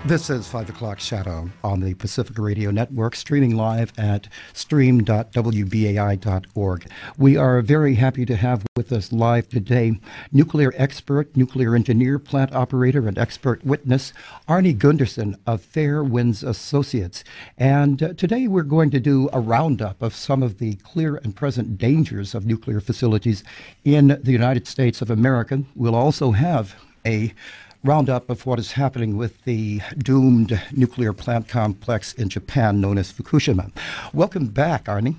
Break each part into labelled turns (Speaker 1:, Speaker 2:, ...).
Speaker 1: This is 5 o'clock Shadow on the Pacific Radio Network, streaming live at stream.wbai.org. We are very happy to have with us live today nuclear expert, nuclear engineer, plant operator, and expert witness, Arnie Gundersen of Fairewinds Associates. And today we're going to do a roundup of some of the clear and present dangers of nuclear facilities in the United States of America. We'll also have a roundup of what is happening with the doomed nuclear plant complex in Japan known as Fukushima. Welcome back, Arnie.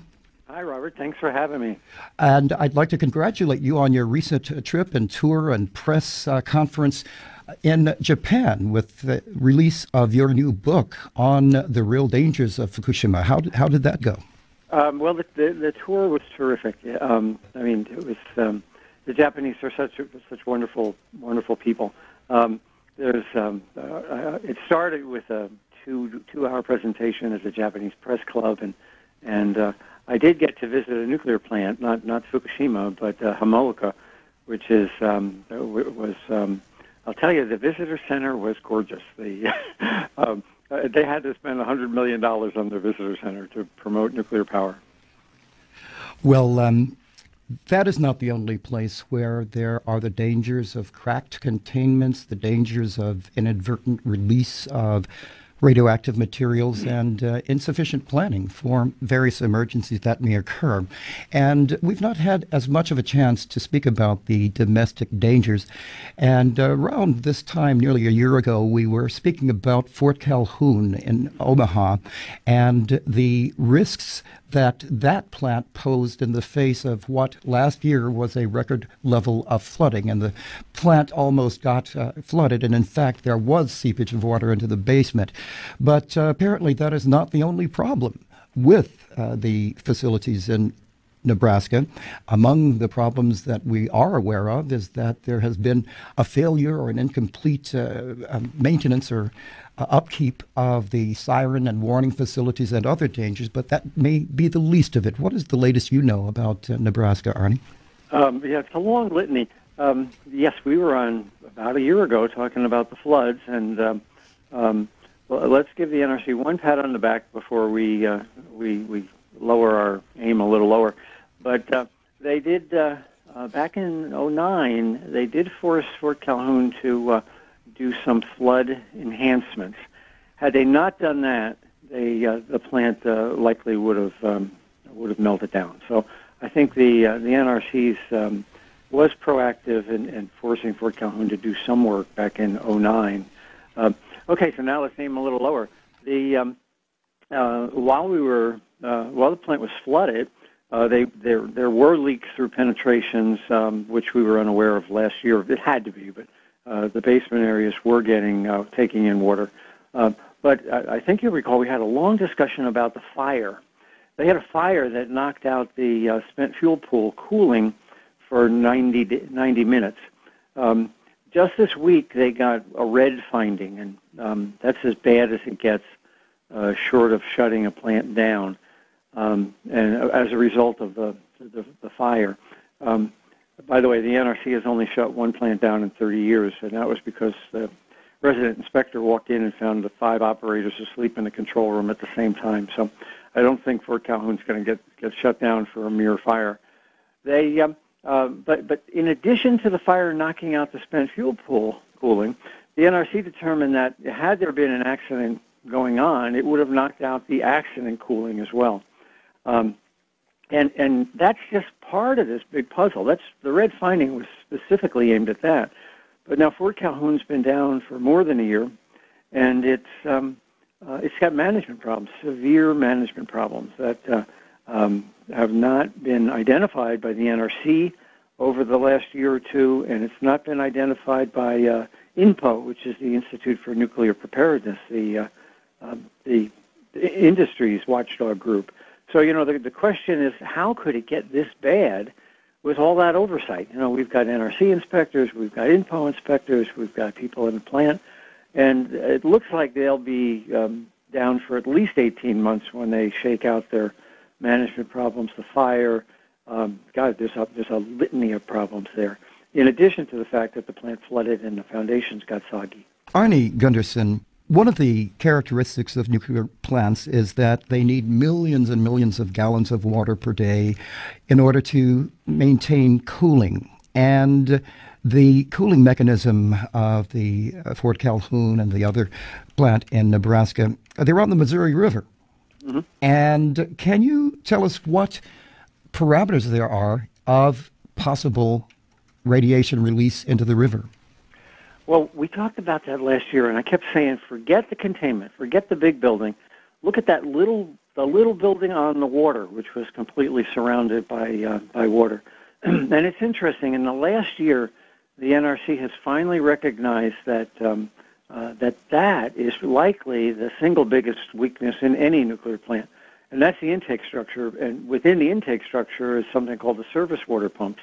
Speaker 2: Hi, Robert. Thanks for having me.
Speaker 1: And I'd like to congratulate you on your recent trip and tour and press conference in Japan with the release of your new book on the real dangers of Fukushima. How did that go?
Speaker 2: Well, the tour was terrific. It was the Japanese are such wonderful people. It started with a two-hour presentation at the Japanese Press Club, and I did get to visit a nuclear plant, not Fukushima, but Homolka, which is I'll tell you, the visitor center was gorgeous. They had to spend $100 million on their visitor center to promote nuclear power.
Speaker 1: Well, that is not the only place where there are the dangers of cracked containments, the dangers of inadvertent release of radioactive materials, and insufficient planning for various emergencies that may occur. And we've not had as much of a chance to speak about the domestic dangers. And around this time, nearly a year ago, we were speaking about Fort Calhoun in Omaha and the risks that plant posed in the face of what last year was a record level of flooding. And the plant almost got flooded, and in fact there was seepage of water into the basement. But apparently that is not the only problem with the facilities in Nebraska. Among the problems that we are aware of is that there has been a failure or an incomplete maintenance or upkeep of the siren and warning facilities and other dangers, but that may be the least of it. What is the latest you know about Nebraska, Arnie?
Speaker 2: Yeah, it's a long litany. Yes, we were on about a year ago talking about the floods, and well, let's give the NRC one pat on the back before we lower our aim a little lower. But they did, back in 2009, they did force Fort Calhoun to do some flood enhancements. Had they not done that, the plant likely would have melted down. So I think the NRC's was proactive in forcing Fort Calhoun to do some work back in 2009. Okay, so now let's aim a little lower. While the plant was flooded, there were leaks through penetrations, which we were unaware of last year. It had to be, but the basement areas were taking in water. But I think you'll recall we had a long discussion about the fire. They had a fire that knocked out the spent fuel pool cooling for 90 minutes. Just this week, they got a red finding, and that's as bad as it gets, short of shutting a plant down. And as a result of the fire. By the way, the NRC has only shut one plant down in 30 years, and that was because the resident inspector walked in and found the 5 operators asleep in the control room at the same time. So I don't think Fort Calhoun's going to get shut down for a mere fire. They, but in addition to the fire knocking out the spent fuel pool cooling, the NRC determined that had there been an accident going on, it would have knocked out the accident cooling as well. And that's just part of this big puzzle. The red finding was specifically aimed at that. But now Fort Calhoun's been down for more than a year, and it's got management problems, severe management problems that have not been identified by the NRC over the last year or two, and it's not been identified by INPO, which is the Institute for Nuclear Preparedness, the industry's watchdog group. So, the question is, how could it get this bad with all that oversight? We've got NRC inspectors, we've got INPO inspectors, we've got people in the plant, and it looks like they'll be down for at least 18 months when they shake out their management problems, the fire. There's a litany of problems there, in addition to the fact that the plant flooded and the foundations got soggy.
Speaker 1: Arnie Gundersen, One of the characteristics of nuclear plants is that they need millions and millions of gallons of water per day in order to maintain cooling. And the cooling mechanism of the Fort Calhoun and the other plant in Nebraska, they're on the Missouri River. Mm-hmm. And can you tell us what parameters there are of possible radiation release into the river?
Speaker 2: Well, we talked about that last year, and I kept saying, forget the containment, forget the big building. Look at the little building on the water, which was completely surrounded by water. And it's interesting. In the last year, the NRC has finally recognized that that is likely the single biggest weakness in any nuclear plant, and that's the intake structure. And within the intake structure is something called the surface water pumps.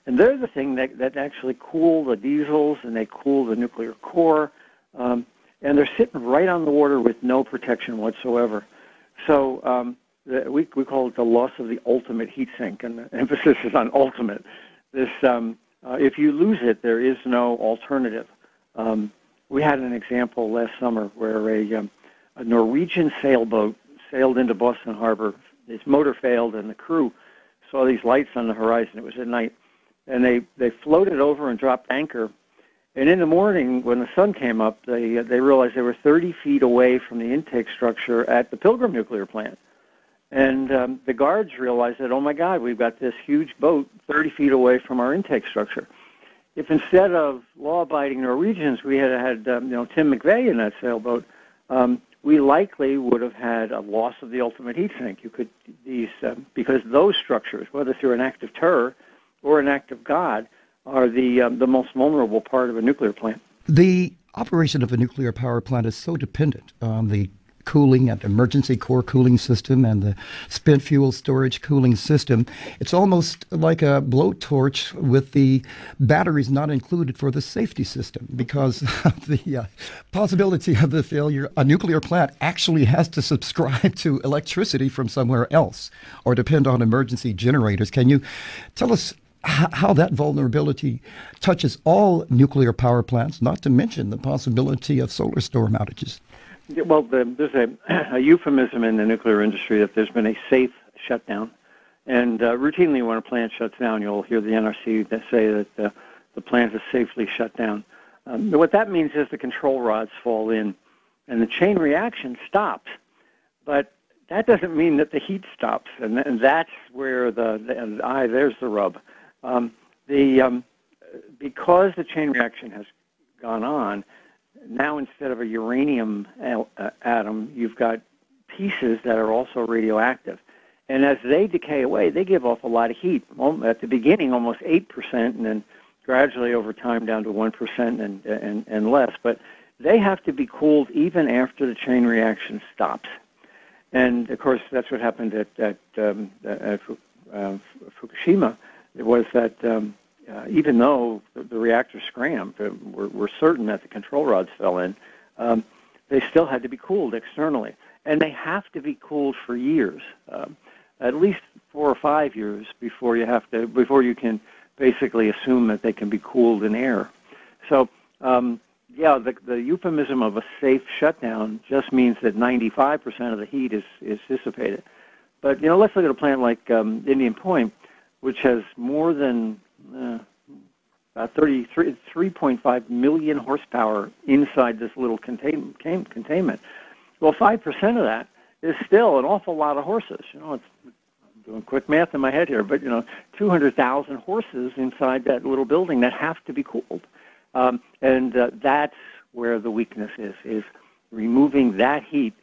Speaker 2: And they're the thing that actually cool the diesels, and they cool the nuclear core, and they're sitting right on the water with no protection whatsoever. So we call it the loss of the ultimate heat sink, and the emphasis is on ultimate. This, if you lose it, there is no alternative. We had an example last summer where a Norwegian sailboat sailed into Boston Harbor. Its motor failed, and the crew saw these lights on the horizon. It was at night. And they floated over and dropped anchor. And in the morning, when the sun came up, they realized they were 30 feet away from the intake structure at the Pilgrim nuclear plant. And the guards realized that, oh, my God, we've got this huge boat 30 feet away from our intake structure. If instead of law-abiding Norwegians, we had Tim McVeigh in that sailboat, we likely would have had a loss of the ultimate heat sink. Because those structures, whether through an act of terror or an act of God, are the most vulnerable part of a nuclear plant.
Speaker 1: The operation of a nuclear power plant is so dependent on the cooling and emergency core cooling system and the spent fuel storage cooling system. It's almost like a blowtorch with the batteries not included for the safety system, because of the possibility of the failure. A nuclear plant actually has to subscribe to electricity from somewhere else or depend on emergency generators. Can you tell us how that vulnerability touches all nuclear power plants, not to mention the possibility of solar storm outages?
Speaker 2: Well, there's a euphemism in the nuclear industry that there's been a safe shutdown. And routinely when a plant shuts down, you'll hear the NRC say that the plant is safely shut down. What that means is the control rods fall in and the chain reaction stops. But that doesn't mean that the heat stops, and that's where there's the rub. Because the chain reaction has gone on, now instead of a uranium atom, you've got pieces that are also radioactive. And as they decay away, they give off a lot of heat. At the beginning, almost 8%, and then gradually over time down to 1% and less. But they have to be cooled even after the chain reaction stops. And, of course, that's what happened at Fukushima. It was that even though the reactor scrammed, we're certain that the control rods fell in, they still had to be cooled externally. And they have to be cooled for years, at least 4 or 5 years before you can basically assume that they can be cooled in air. So, the euphemism of a safe shutdown just means that 95% of the heat is dissipated. But, let's look at a plant like Indian Point, which has more than 3.5 million horsepower inside this little containment. Well, 5% of that is still an awful lot of horses. I'm doing quick math in my head here, but 200,000 horses inside that little building that have to be cooled, and that's where the weakness is removing that heat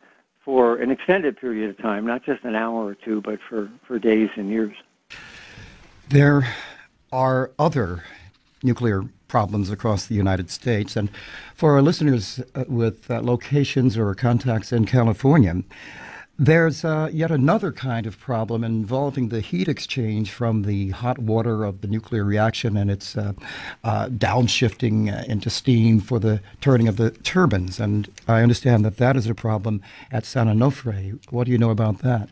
Speaker 2: for an extended period of time, not just an hour or two, but for days and years.
Speaker 1: There are other nuclear problems across the United States. And for our listeners with locations or contacts in California, there's yet another kind of problem involving the heat exchange from the hot water of the nuclear reaction and its downshifting into steam for the turning of the turbines. And I understand that is a problem at San Onofre. What do you know about that?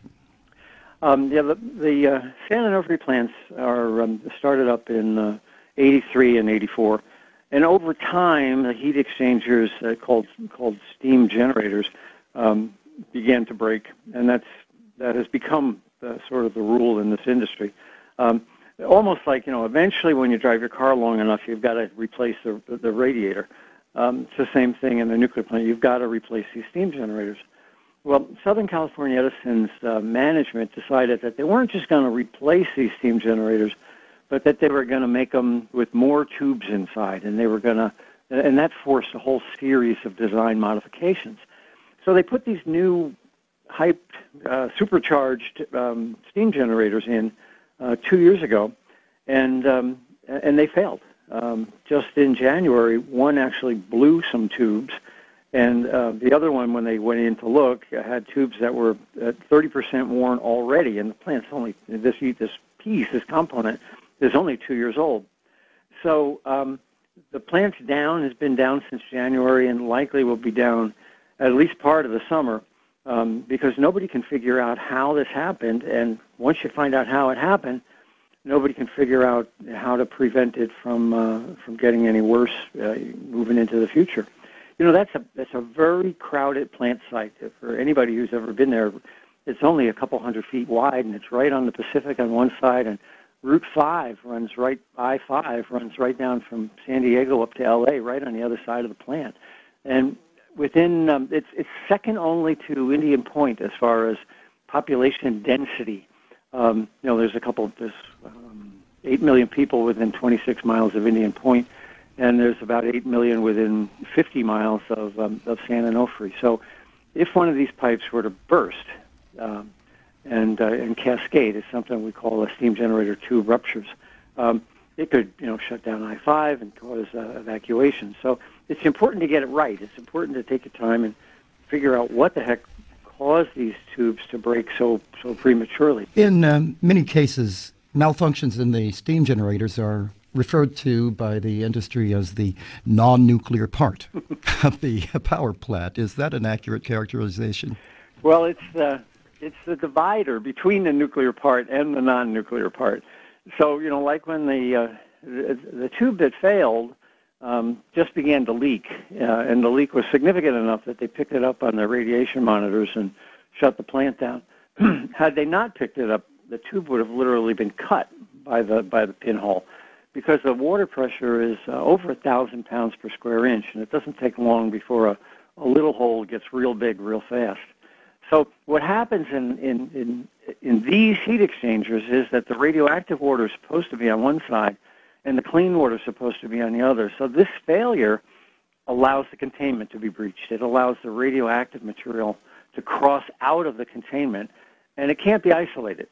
Speaker 2: The San Onofre plants are started up in 83 and 84, And over time, the heat exchangers called steam generators began to break, and that has become sort of the rule in this industry. Almost like, eventually when you drive your car long enough, you've got to replace the radiator. It's the same thing in the nuclear plant. You've got to replace these steam generators. Well, Southern California Edison's management decided that they weren't just going to replace these steam generators, but that they were going to make them with more tubes inside, and and that forced a whole series of design modifications. So they put these new hyped, supercharged steam generators in 2 years ago, and they failed. Just in January, one actually blew some tubes, and the other one, when they went in to look, had tubes that were 30% worn already, and the plant's only, this component is only 2 years old. So the plant's down, has been down since January, and likely will be down at least part of the summer, because nobody can figure out how this happened, and once you find out how it happened, nobody can figure out how to prevent it from getting any worse moving into the future. That's a very crowded plant site. For anybody who's ever been there, it's only a couple hundred feet wide, and it's right on the Pacific on one side, and Route 5 runs right, I-5 runs right down from San Diego up to L.A., right on the other side of the plant. And within, it's second only to Indian Point as far as population density. There's 8 million people within 26 miles of Indian Point, and there's about 8 million within 50 miles of San Onofre. So if one of these pipes were to burst and cascade, it's something we call a steam generator tube ruptures, it could shut down I-5 and cause evacuation. So it's important to get it right. It's important to take your time and figure out what the heck caused these tubes to break so prematurely.
Speaker 1: In many cases, malfunctions in the steam generators are referred to by the industry as the non-nuclear part of the power plant. Is that an accurate characterization?
Speaker 2: Well, it's the divider between the nuclear part and the non-nuclear part. So, like when the tube that failed just began to leak, and the leak was significant enough that they picked it up on their radiation monitors and shut the plant down. Had they not picked it up, the tube would have literally been cut by the pinhole, because the water pressure is over 1,000 pounds per square inch, and it doesn't take long before a little hole gets real big real fast. So what happens in these heat exchangers is that the radioactive water is supposed to be on one side, and the clean water is supposed to be on the other. So this failure allows the containment to be breached. It allows the radioactive material to cross out of the containment, and it can't be isolated,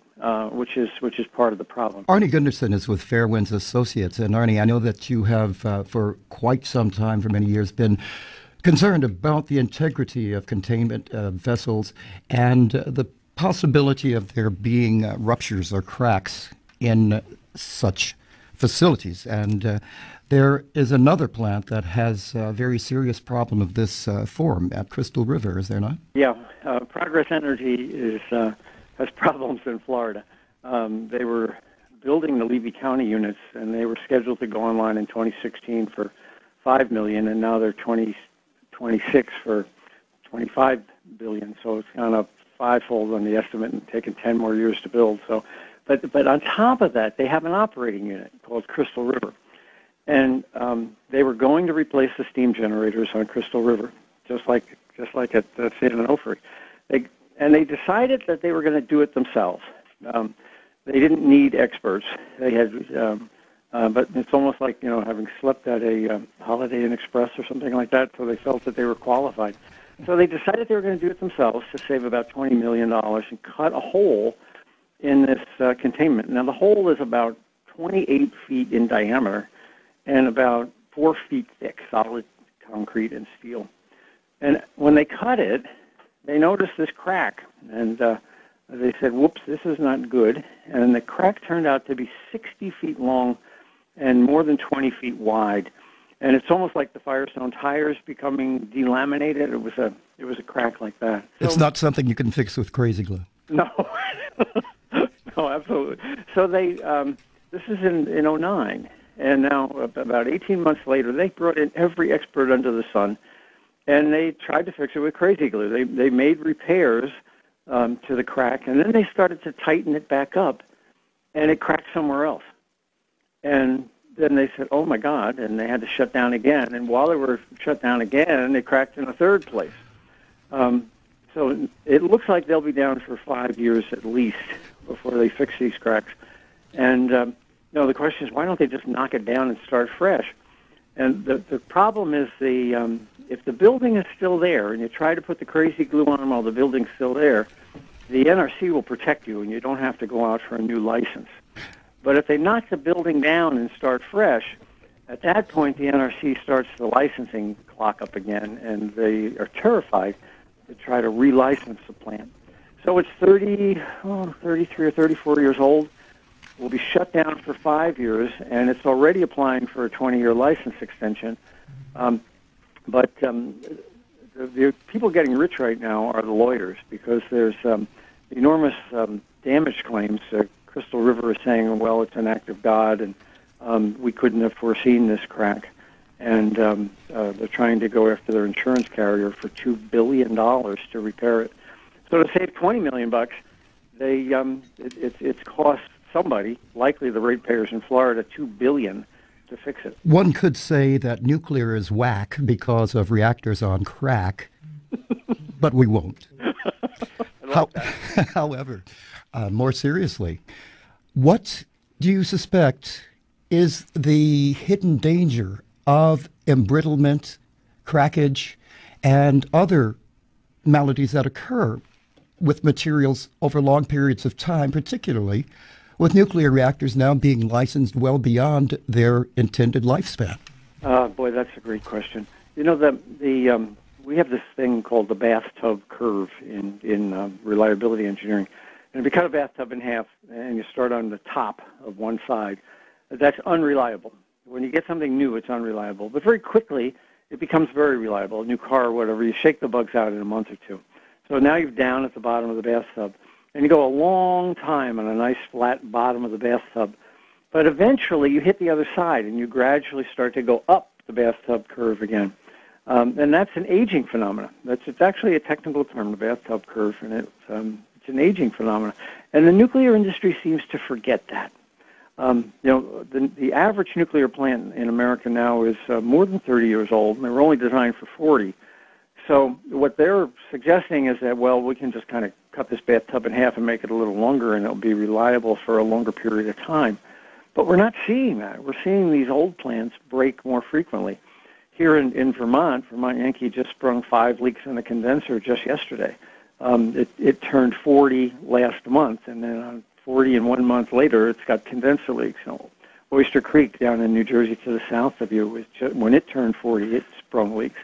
Speaker 2: which is part of the problem.
Speaker 1: Arnie Gundersen is with Fairewinds Associates. And Arnie, I know that you have, for quite some time, for many years, been concerned about the integrity of containment vessels and the possibility of there being ruptures or cracks in such facilities. And there is another plant that has a very serious problem of this form at Crystal River, is there not?
Speaker 2: Yeah, Progress Energy has problems in Florida. They were building the Levy County units, and they were scheduled to go online in 2016 for $5 million, and now they're 2026 for $25 billion. So it's gone up fivefold on the estimate and taken 10 more years to build. So, but on top of that, they have an operating unit called Crystal River, and they were going to replace the steam generators on Crystal River, just like at San Onofre. They decided that they were going to do it themselves. They didn't need experts. They had, but it's almost like having slept at a Holiday Inn Express or something like that. So they felt that they were qualified. So they decided they were going to do it themselves to save about $20 million and cut a hole in this containment. Now the hole is about 28 feet in diameter and about 4 feet thick, solid concrete and steel. And when they cut it, they noticed this crack, and they said, whoops, this is not good. And the crack turned out to be 60 feet long and more than 20 feet wide. And it's almost like the Firestone tires becoming delaminated. It was a crack like that.
Speaker 1: It's not something you can fix with crazy glue.
Speaker 2: No. No, absolutely. So this is in 2009. And now, about 18 months later, they brought in every expert under the sun, and they tried to fix it with crazy glue. They made repairs to the crack, and then they started to tighten it back up, and it cracked somewhere else. And then they said, oh, my God, and they had to shut down again. And while they were shut down again, it cracked in a third place. So it looks like they'll be down for 5 years at least before they fix these cracks. And the question is, why don't they just knock it down and start fresh? And the problem is if the building is still there and you try to put the crazy glue on while the building's still there, the NRC will protect you and you don't have to go out for a new license. But if they knock the building down and start fresh, at that point the NRC starts the licensing clock up again, and they are terrified to try to relicense the plant. So it's 33 or 34 years old. Will be shut down for 5 years, and it's already applying for a 20-year license extension. But the people getting rich right now are the lawyers, because there's enormous damage claims. Crystal River is saying, well, it's an act of God, and we couldn't have foreseen this crack. And they're trying to go after their insurance carrier for $2 billion to repair it. So to save $20 million, it's cost somebody, likely the ratepayers in Florida, $2 billion to fix it.
Speaker 1: One could say that nuclear is whack because of reactors on crack, but we won't. However, more seriously, what do you suspect is the hidden danger of embrittlement, crackage, and other maladies that occur with materials over long periods of time, particularly with nuclear reactors now being licensed well beyond their intended lifespan?
Speaker 2: Boy, that's a great question. You know, we have this thing called the bathtub curve in reliability engineering. And if you cut a bathtub in half and you start on the top of one side, that's unreliable. When you get something new, it's unreliable. But very quickly, it becomes very reliable. A new car or whatever, you shake the bugs out in a month or two. So now you're down at the bottom of the bathtub. And you go a long time on a nice flat bottom of the bathtub. But eventually you hit the other side and you gradually start to go up the bathtub curve again. And that's an aging phenomenon. It's actually a technical term, the bathtub curve, and it's an aging phenomenon. And the nuclear industry seems to forget that. The average nuclear plant in America now is more than 30 years old, and they were only designed for 40. So what they're suggesting is that, well, we can just kind of cut this bathtub in half and make it a little longer, and it'll be reliable for a longer period of time. But we're not seeing that. We're seeing these old plants break more frequently. Here in Vermont Yankee just sprung 5 leaks in a condenser just yesterday. It turned 40 last month, and then on 40 and 1 month later, it's got condenser leaks. Oyster Creek down in New Jersey to the south of you, when it turned 40, it sprung leaks.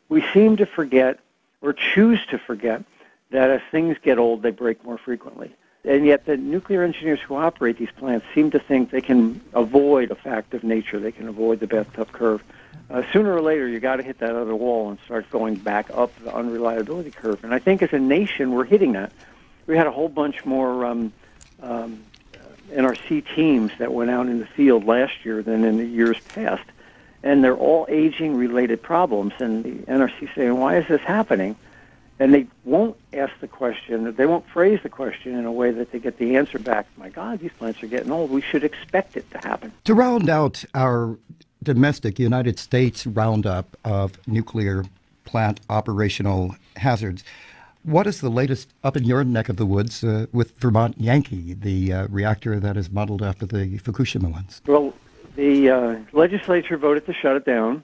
Speaker 2: We seem to forget, or choose to forget, that as things get old, they break more frequently. And yet the nuclear engineers who operate these plants seem to think they can avoid a fact of nature. They can avoid the bathtub curve. Sooner or later, you got to hit that other wall and start going back up the unreliability curve. And I think as a nation, we're hitting that. We had a whole bunch more NRC teams that went out in the field last year than in the years past. And they're all aging-related problems. And the NRC saying, why is this happening? And they won't ask the question, they won't phrase the question in a way that they get the answer back. My God, these plants are getting old. We should expect it to happen.
Speaker 1: To round out our domestic United States roundup of nuclear plant operational hazards, what is the latest up in your neck of the woods with Vermont Yankee, the reactor that is modeled after the Fukushima ones?
Speaker 2: Well, the legislature voted to shut it down,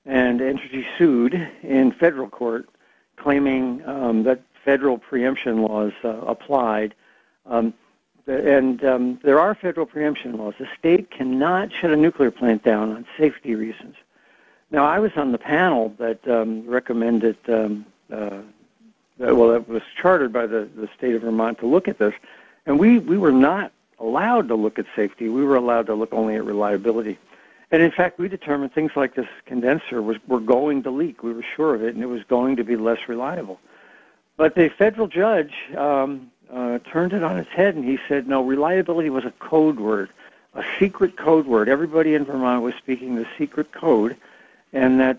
Speaker 2: and Entergy sued in federal court, claiming that federal preemption laws applied. And there are federal preemption laws. The state cannot shut a nuclear plant down on safety reasons. Now, I was on the panel that recommended, that was chartered by the state of Vermont to look at this, and we were not allowed to look at safety. We were allowed to look only at reliability. And in fact, we determined things like this condenser were going to leak. We were sure of it, and it was going to be less reliable. But the federal judge turned it on its head, and he said, no, reliability was a code word. a secret code word. Everybody in Vermont was speaking the secret code, and that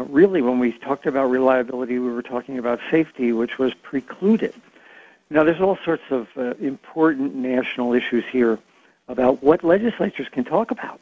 Speaker 2: really, when we talked about reliability, we were talking about safety, which was precluded. Now, there's all sorts of important national issues here about what legislatures can talk about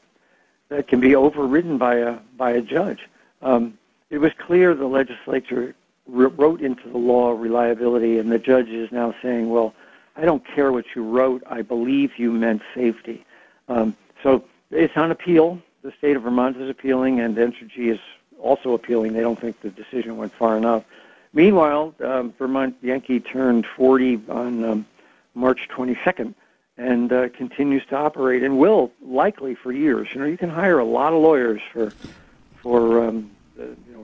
Speaker 2: that can be overridden by a judge. It was clear the legislature wrote into the law reliability, and the judge is now saying, well, I don't care what you wrote. I believe you meant safety. So it's on appeal. The state of Vermont is appealing, and Entergy is also appealing. They don't think the decision went far enough. Meanwhile, Vermont Yankee turned 40 on March 22nd and continues to operate and will likely for years. You know, you can hire a lot of lawyers for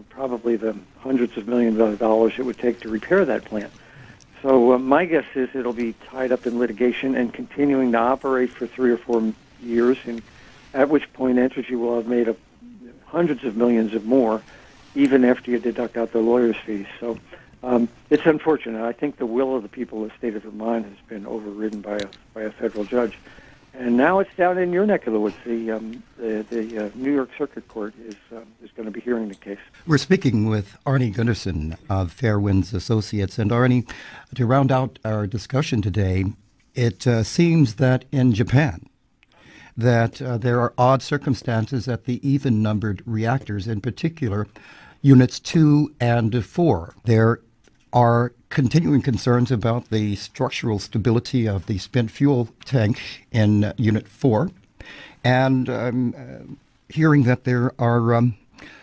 Speaker 2: probably the hundreds of millions of dollars it would take to repair that plant. So my guess is it'll be tied up in litigation and continuing to operate for 3 or 4 years, and at which point Entergy will have made hundreds of millions of more, even after you deduct out the lawyer's fees. So it's unfortunate. I think the will of the people of the state of Vermont has been overridden by a federal judge. And now it's down in your neck of the woods. The New York Circuit Court is going to be hearing the case.
Speaker 1: We're speaking with Arnie Gundersen of Fairewinds Associates. And Arnie, to round out our discussion today, it seems that in Japan, that there are odd circumstances at the even-numbered reactors, in particular Units 2 and 4. There are continuing concerns about the structural stability of the spent fuel tank in Unit 4, and I'm hearing that there are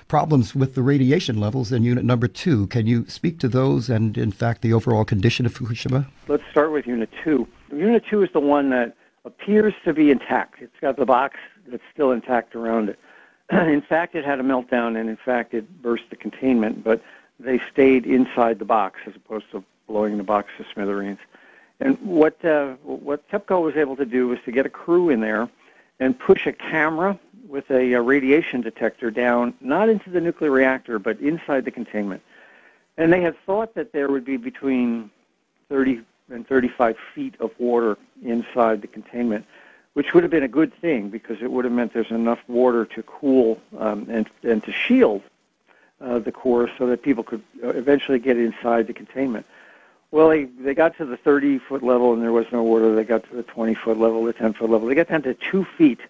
Speaker 1: problems with the radiation levels in Unit number 2. Can you speak to those and, in fact, the overall condition of Fukushima?
Speaker 2: Let's start with Unit 2. Unit 2 is the one that appears to be intact. It's got the box that's still intact around it. In fact, it had a meltdown, and in fact, it burst the containment, but they stayed inside the box as opposed to blowing the box to smithereens. And what TEPCO was able to do was to get a crew in there and push a camera with a radiation detector down, not into the nuclear reactor, but inside the containment. And they had thought that there would be between 30 and 35 feet of water inside the containment, which would have been a good thing because it would have meant there's enough water to cool and to shield the core so that people could eventually get inside the containment. Well, they got to the 30-foot level and there was no water. They got to the 20-foot level, the 10-foot level. They got down to 2 feet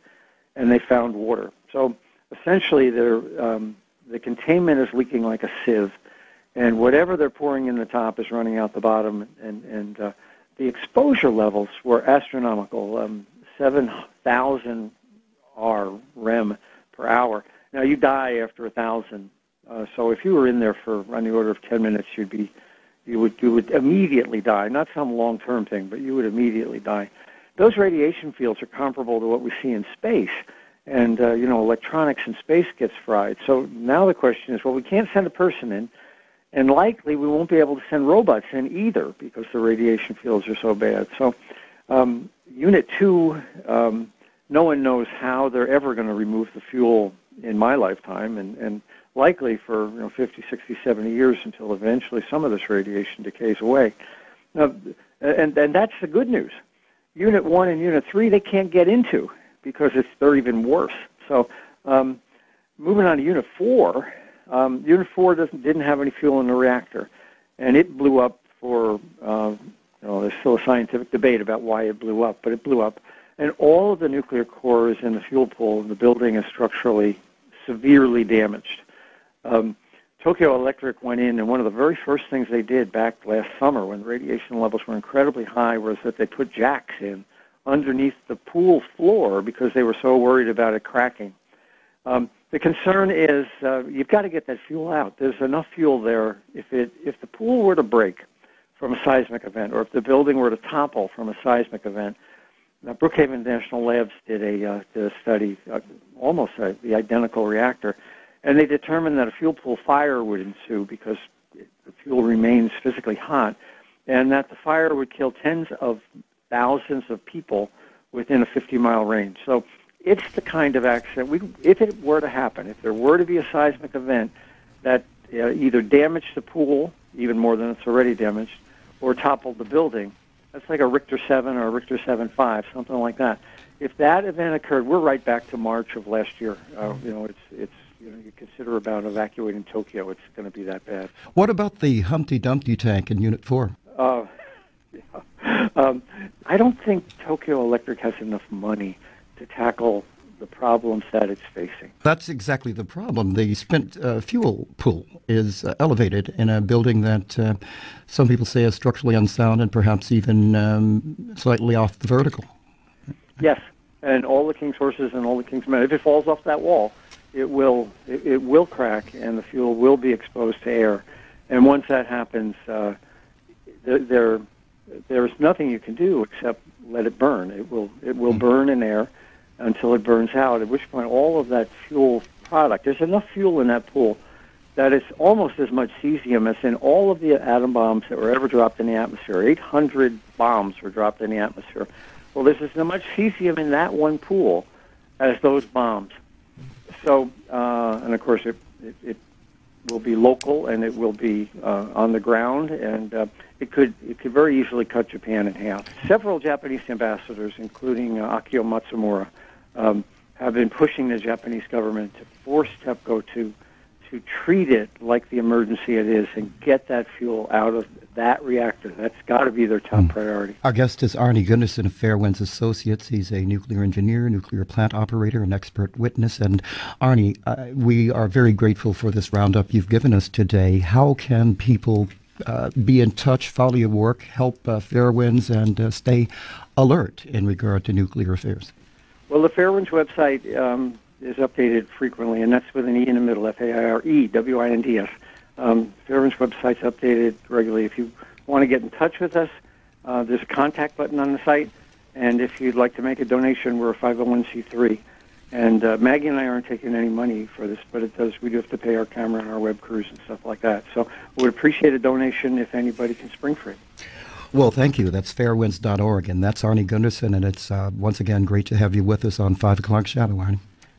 Speaker 2: and they found water. So essentially the containment is leaking like a sieve, and whatever they're pouring in the top is running out the bottom, and the exposure levels were astronomical, 7,000 rem per hour. Now, you die after 1,000. So if you were in there for on the order of 10 minutes, you would immediately die. Not some long-term thing, but you would immediately die. Those radiation fields are comparable to what we see in space, and electronics in space gets fried. So now the question is, well, we can't send a person in, and likely we won't be able to send robots in either because the radiation fields are so bad. So Unit 2, no one knows how they're ever going to remove the fuel in my lifetime, and likely for 50, 60, 70 years until eventually some of this radiation decays away. Now, and that's the good news. Unit 1 and Unit 3 they can't get into because they're even worse. So moving on to Unit 4, Unit 4 didn't have any fuel in the reactor, and it blew up for, there's still a scientific debate about why it blew up, but it blew up. And all of the nuclear cores in the fuel pool in the building is structurally severely damaged. Tokyo Electric went in, and one of the very first things they did back last summer when radiation levels were incredibly high was that they put jacks in underneath the pool floor because they were so worried about it cracking. The concern is you've got to get that fuel out. There's enough fuel there. If the pool were to break from a seismic event, or if the building were to topple from a seismic event, Brookhaven National Labs did a study, almost the identical reactor, and they determined that a fuel pool fire would ensue because the fuel remains physically hot, and that the fire would kill tens of thousands of people within a 50-mile range. So it's the kind of accident, if it were to happen, if there were to be a seismic event that either damaged the pool, even more than it's already damaged, or toppled the building, that's like a Richter 7 or a Richter 7.5, something like that. if that event occurred, we're right back to March of last year. It's you consider about evacuating Tokyo, it's going to be that bad.
Speaker 1: What about the Humpty Dumpty tank in Unit 4?
Speaker 2: I don't think Tokyo Electric has enough money to tackle the problems that it's facing.
Speaker 1: That's exactly the problem. The spent fuel pool is elevated in a building that some people say is structurally unsound and perhaps even slightly off the vertical.
Speaker 2: Yes, and all the King's horses and all the King's men. If it falls off that wall, it will crack and the fuel will be exposed to air. And once that happens, there's nothing you can do except let it burn. It will burn in air until it burns out, at which point all of that fuel product, there's enough fuel in that pool that it's almost as much cesium as in all of the atom bombs that were ever dropped in the atmosphere. 800 bombs were dropped in the atmosphere. Well, there's as much cesium in that one pool as those bombs. So, and of course, it will be local and it will be on the ground, and it could very easily cut Japan in half. Several Japanese ambassadors, including Akio Matsumura, have been pushing the Japanese government to force TEPCO to treat it like the emergency it is and get that fuel out of that reactor. That's got to be their top priority.
Speaker 1: Our guest is Arnie Gundersen of Fairewinds Associates. He's a nuclear engineer, nuclear plant operator, an expert witness. And Arnie, we are very grateful for this roundup you've given us today. How can people be in touch, follow your work, help Fairewinds, and stay alert in regard to nuclear affairs?
Speaker 2: Well, the Fairewinds website is updated frequently, and that's with an E in the middle, FAIREWINDS. Fairewinds website's updated regularly. If you want to get in touch with us, there's a contact button on the site, and if you'd like to make a donation, we're a 501c3. And Maggie and I aren't taking any money for this, but we do have to pay our camera and our web crews and stuff like that. So we would appreciate a donation if anybody can spring for it.
Speaker 1: Well, thank you. That's fairewinds.org, and that's Arnie Gundersen, and it's once again great to have you with us on 5 o'clock Shadow, Arnie.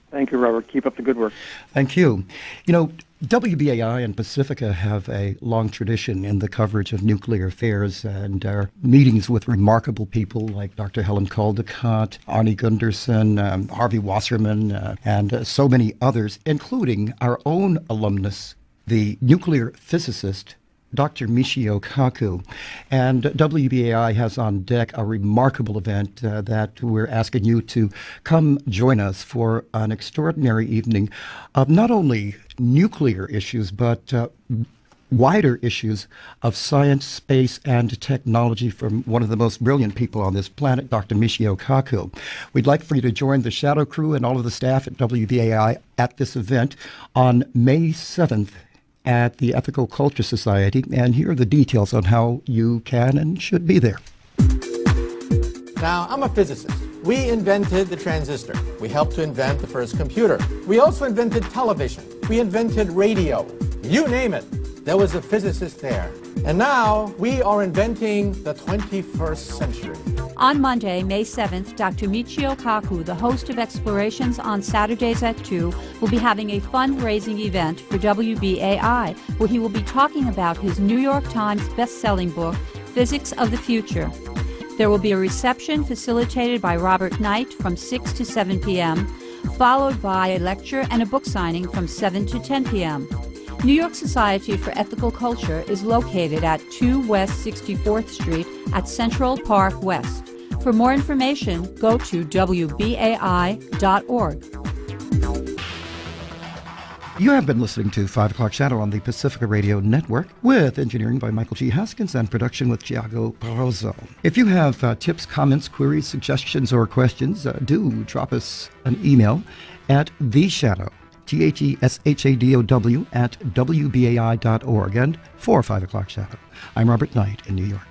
Speaker 2: Thank you, Robert. Keep up the good work.
Speaker 1: Thank you. You know, WBAI and Pacifica have a long tradition in the coverage of nuclear affairs, and our meetings with remarkable people like Dr. Helen Caldecott, Arnie Gundersen, Harvey Wasserman, and so many others, including our own alumnus, the nuclear physicist, Dr. Michio Kaku. And WBAI has on deck a remarkable event that we're asking you to come join us for an extraordinary evening of not only nuclear issues, but wider issues of science, space, and technology from one of the most brilliant people on this planet, Dr. Michio Kaku. We'd like for you to join the Shadow Crew and all of the staff at WBAI at this event on May 7th at the Ethical Culture Society, and here are the details on how you can and should be there.
Speaker 3: Now, I'm a physicist. We invented the transistor. We helped to invent the first computer. We also invented television. We invented radio. You name it, there was a physicist there. And now we are inventing the 21st century.
Speaker 4: On Monday, May 7th, Dr. Michio Kaku, the host of Explorations on Saturdays at 2, will be having a fundraising event for WBAI, where he will be talking about his New York Times best-selling book, Physics of the Future. There will be a reception facilitated by Robert Knight from 6 to 7 p.m., followed by a lecture and a book signing from 7 to 10 p.m. New York Society for Ethical Culture is located at 2 West 64th Street at Central Park West. For more information, go to WBAI.org.
Speaker 1: You have been listening to 5 O'Clock Shadow on the Pacifica Radio Network, with engineering by Michael G. Haskins and production with Thiago Barroso. If you have tips, comments, queries, suggestions, or questions, do drop us an email at theshadow, THESHADOW, at WBAI.org. And for 5 O'Clock Shadow, I'm Robert Knight in New York.